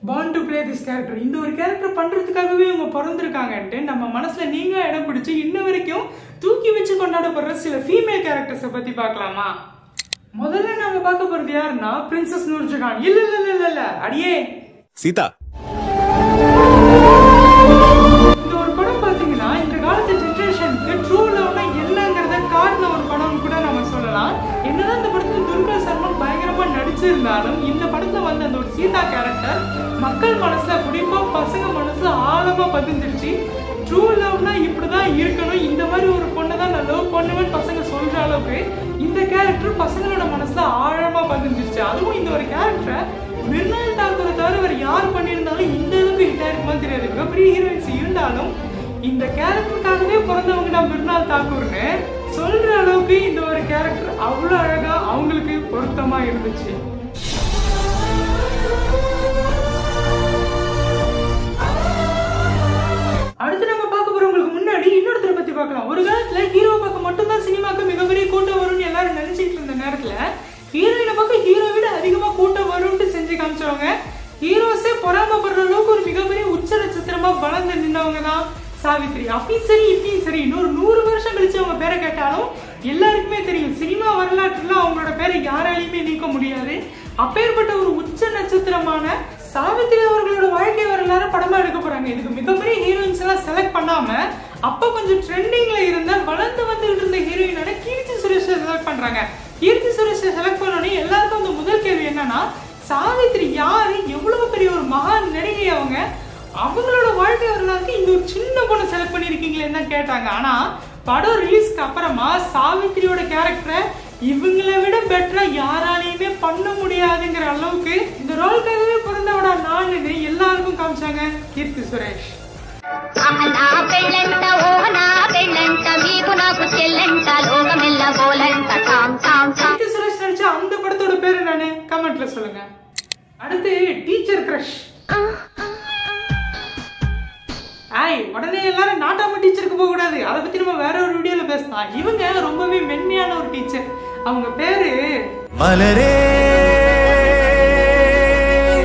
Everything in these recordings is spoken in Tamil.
born to play this character. இந்த ஒரு கேரக்டர் பண்றதுக்காகவே இவங்க பிறந்திருக்காங்கன்ட்டு நம்ம மனசுல நீங்க இடம் பிடிச்சு இன்ன வரைக்கும் தூக்கி வச்சு கொண்டாடப்படுற சில ஃபீமேல் கேரக்டர்ஸை பத்தி பார்க்கலாமா? முதல்ல நாம பார்க்க போறது யாருன்னா பிரின்சஸ் நூர்ஜஹான். இல்ல அடியே சீதா. இந்த ஒரு படம் பாத்தீங்கன்னா இந்த காலத்து ஜெனரேஷனுக்கு ட்ரூ லவ்னா என்னங்கறத காட்டின ஒரு படம் கூட நம்ம சொல்லலாம். என்னதான் இந்த படத்துல துல்கர் சல்மான் பயங்கரமா நடிச்சிருந்தாலும் இந்த படத்துல வந்து அந்த ஒரு சீதா கேரக்டர் மக்கள் மனசுல குறிப்பா பசங்க மனசுல ஆழமா பதிஞ்சிருச்சு. ட்ரூ லவ்னா இப்படிதான் இருக்கணும், இந்த மாதிரி ஒரு பொண்ணை தான் நான் லவ் பண்ணுவேன்னு பசங்க சொல்ற அளவுக்கு இந்த கேரக்டர் பசங்களோட மனசுல ஆழமா பதிஞ்சிருச்சு. அதுவும் இந்த ஒரு கேரக்டரை மிர்னால் தாக்கூரை தவிர வேற யார் பண்ணியிருந்தாலும் இந்த அளவுக்கு ஹிட் ஆயிருக்குமா தெரியாது. மிகப்பெரிய ஹீரோயின்ஸ் இருந்தாலும் இந்த கேரக்டருக்காகவே பிறந்தவங்க தான் மிர்னால் தாக்கூர்னு சொல்ற அளவுக்கு இந்த ஒரு கேரக்டர் அவ்வளவு அழகா அவங்களுக்கு பொருத்தமா இருந்துச்சு. அடுத்து நம்ம பார்க்க போறவங்களுக்கு முன்னாடி இன்னொருத்தரை பத்தி பார்க்கலாம். ஒரு காலத்துல ஹீரோ பார்க்க மட்டும்தான் சினிமாக்கு மிகப்பெரிய கூட்டம் வரும்னு எல்லாரும் நினைச்சிட்டு இருந்த நேரத்துல ஹீரோயினை பார்க்க ஹீரோ விட அதிகமா கூட்டம் வரும்னு செஞ்சு காமிச்சவங்க. ஹீரோஸே பொறாமப்படுற அளவுக்கு ஒரு மிகப்பெரிய உச்ச நட்சத்திரமா வளர்ந்து நின்றவங்க தான் சாவித்ரி. அப்பயும் சரி இப்பயும் சரி இன்னொரு 100 வருஷம் கழிச்சு அவங்க பேரை கேட்டாலும் எல்லாருக்குமே தெரியும். சினிமா வரலாற்றுல அவங்களோட பேரை யாராலையுமே நீக்க முடியாது. அப்பேற்பட்ட ஒரு உச்ச நட்சத்திரமான சாவித்ரி அவர்களோட வாழ்க்கை வரலாறு படமா எடுக்க போறாங்க. இதுக்கு மிகப்பெரிய ஹீரோயின்ஸ் எல்லாம் செலக்ட் பண்ணாம அப்ப கொஞ்சம் ட்ரெண்டிங்ல இருந்த வளர்ந்து வந்துட்டு இருந்த ஹீரோயினோட கீர்த்தி சுரேஷை செலக்ட் பண்றாங்க. கீர்த்தி சுரேஷை செலக்ட் பண்ணோடனே எல்லாருக்கும் அந்த முதல் கேள்வி என்னன்னா, சாவித்ரி யாரு, எவ்வளவு பெரிய ஒரு மகான் நடிகை அவங்க, அவங்களோட வாழ்க்கை வரலாறுக்கு இந்த ஒரு சின்ன பொண்ணை செலக்ட் பண்ணிருக்கீங்களேன்னு தான் கேட்டாங்க. ஆனா படம் ரிலீஸ்க்கு அப்புறமா சாவித்ரியோட கேரக்டரை இவங்களை விட பெட்டரா யாராலையுமே பண்ண முடியாதுங்கிற அளவுக்கு இந்த ரோலுக்காகவே பிறந்தவடா நானுன்னு எல்லாருக்கும் காமிச்சாங்க கீர்த்தி சுரேஷ். கீர்த்தி சுரேஷ் நடிச்ச அந்த படத்தோட பேரு என்னன்னு கமெண்ட்ல சொல்லுங்க. அடுத்து டீச்சர் கிரஷ். உடனே எல்லாரும் நாட்டாம டீச்சருக்கு போக கூடாது, அதை பத்தி நம்ம வேற ஒரு வீடியோல பேசலாம். இவங்க ரொம்பவே மென்மையான ஒரு டீச்சர். அவங்க பேரு மலரே.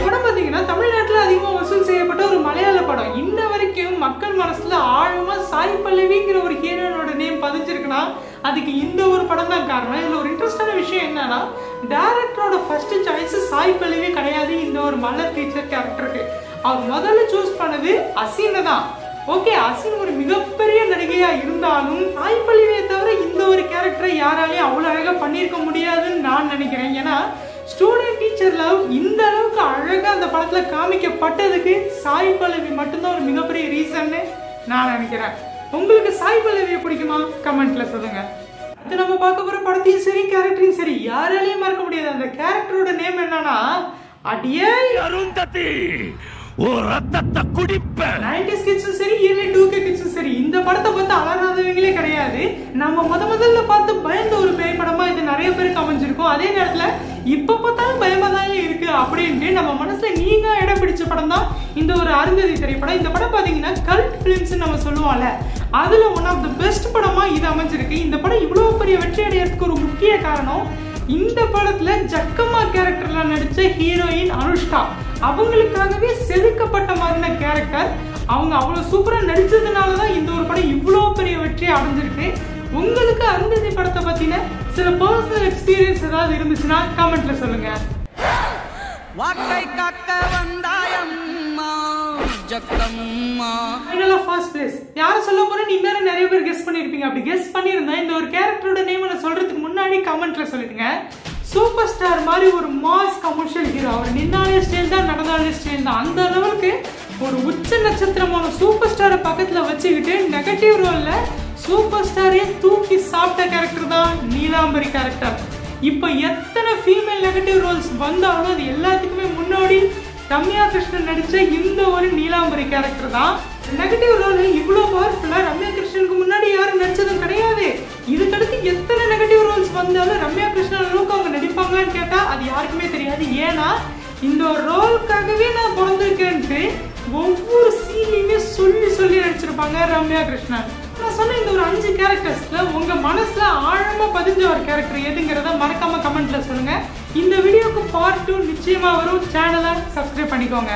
படம் பாத்தீங்கன்னா தமிழ்நாட்டுல அதிகமா வசூல் செய்யப்பட்ட ஒரு மலையாள படம். இன்ன வரைக்கும் மக்கள் மனசுல ஆழமா சாய் பல்லவிங்கிற ஒரு ஹீரோனோட நேம் பதிஞ்சிருக்குன்னா அதுக்கு இந்த ஒரு படம் தான் காரணம். இதுல ஒரு இன்ட்ரெஸ்டான விஷயம் என்னன்னா, டைரக்டரோட ஃபர்ஸ்ட் சாய்ஸ் சாய் பல்லவி கிடையாது. இந்த ஒரு மலர் டீச்சர் கேரக்டருக்கு அவர் முதல்ல சூஸ் பண்ணது அசீனை தான். ஓகே, அசீன் ஒரு மிகப்பெரிய நடிகையா இருந்தாலும் சாய் பல்லவியை தவிர இந்த ஒரு கேரக்டரை யாராலையும் அவ்வளவு அழகா பண்ணியிருக்க முடியாதுன்னு நான் நினைக்கிறேன். ஏன்னா ஸ்டூடெண்ட் டீச்சர் லவ் இந்த அளவுக்கு அழகா அந்த படத்துல காமிக்கப்பட்டதுக்கு சாய் பல்லவி மட்டும்தான் ஒரு மிகப்பெரிய ரீசன்னு நான் நினைக்கிறேன். உங்களுக்கு சாய் பல்லவியை பிடிக்குமா? கமெண்ட்ல சொல்லுங்க. அது நம்ம பார்க்க போற படத்தையும் சரி கேரக்டரையும் சரி யாராலையும் மறக்க முடியாது. அந்த கேரக்டரோட நேம் என்னன்னா அடியே அருந்ததி. ஒரு ரத்தத்தை குடிப்ப 90s கிட்ஸும் சரி early 2K கிட்ஸும் சரி இந்த படத்தை பார்த்து அலறாதவங்களே கிடையாது. நம்ம முதல்ல பார்த்து பயந்த ஒரு பேய் படமா இது நிறைய பேருக்கு அமைஞ்சிருக்கும். அதே நேரத்துல இப்ப பார்த்தாலும் பயமா தான் இருக்கு அப்படின்ட்டு நம்ம மனசுல நீங்க இடம் பிடிச்ச படம் தான் இந்த ஒரு அருந்ததி திரைப்படம். இந்த படம் பாத்தீங்கன்னா கல்ட் பிலிம்ஸ் நம்ம சொல்லுவோம்ல, அதுல ஒன் ஆஃப் த பெஸ்ட் படமா இது அமைஞ்சிருக்கு. இந்த படம் இவ்வளவு பெரிய வெற்றி அடையறதுக்கு ஒரு முக்கிய காரணம் இந்த படத்துல ஜக்கம்மா கேரக்டர்ல நடிச்ச ஹீரோயின் அனுஷ்கா. அவங்களுக்காகவே செதுக்கப்பட்ட மாதிரின கேரக்டர். அவங்க அவ்வளவு சூப்பரா நடிச்சதுனாலதான் இந்த ஒரு படம் இவ்வளவு பெரிய வெற்றி அடைஞ்சிருக்கு. உங்களுக்கு அருந்ததி படத்தை பத்தின சில பர்சனல் எக்ஸ்பீரியன்ஸ் ஏதாவது இருந்துச்சுன்னா கமெண்ட்ல சொல்லுங்க. வாட்டை காக்க வந்தாயம்மா ஜக்கம்மா. ஃபைனலா ஃபர்ஸ்ட் பிளேஸ் யாரை சொல்ல போறேன்னு இன்னும் நிறைய பேர் கெஸ் பண்ணிருப்பீங்க. அப்படி கெஸ் பண்ணிருந்தா இந்த ஒரு கேரக்டரோட நேம் நான் சொல்றதுக்கு முன்னாடி கமெண்ட்ல சொல்லிடுங்க. சூப்பர் ஸ்டார் மாதிரி ஒரு மாஸ் கமர்ஷியல் ஹீரோ. அவர் நின்னாலே ஸ்டைல் தான், நடந்தாலே ஸ்டைல் தான். அந்த அளவுக்கு ஒரு உச்ச நட்சத்திரமான சூப்பர் ஸ்டாரை பக்கத்துல வச்சுக்கிட்டு நெகட்டிவ் ரோல்ல சூப்பர் ஸ்டாரே தூக்கி சாப்பிட்ட கேரக்டர் தான் நீலாம்பரி கேரக்டர். இப்ப எத்தனை ஃபீமேல் நெகட்டிவ் ரோல்ஸ் வந்தாலும் அது எல்லாத்துக்குமே முன்னாடி ரம்யா கிருஷ்ணன் நடிச்ச இந்த ஒரு நீலாம்பரி கேரக்டர் தான். நெகட்டிவ் ரோல் இவ்வளவு பவர்ஃபுல்லா ரம்யா கிருஷ்ணனுக்கு முன்னாடி யாரும் நடிச்சதும் கிடையாது. இதுக்கடுத்து எத்தனை நெகட்டிவ் ரோல்ஸ் வந்தாலும் ரம்யா கிருஷ்ணன் அளவுக்கு அவங்க நடிப்பாங்களான்னு கேட்டா அது யாருக்குமே தெரியாது. ஏன்னா இந்த ஒரு ரோலுக்காகவே நான் பிறந்திருக்கேன்ட்டு ஒவ்வொரு சீன்லையுமே சொல்லி நடிச்சிருப்பாங்க ரம்யா கிருஷ்ணன். நான் சொன்ன இந்த ஒரு 5 கேரக்டர்ஸ்ல உங்க மனசுல ஆழமா பதிஞ்ச ஒரு கேரக்டர் எதுங்கிறத மறக்காம கமெண்ட்ல சொல்லுங்க. இந்த வீடியோக்கு பார்ட் 2 நிச்சயமா வரும். சேனலை சப்ஸ்கிரைப் பண்ணிக்கோங்க.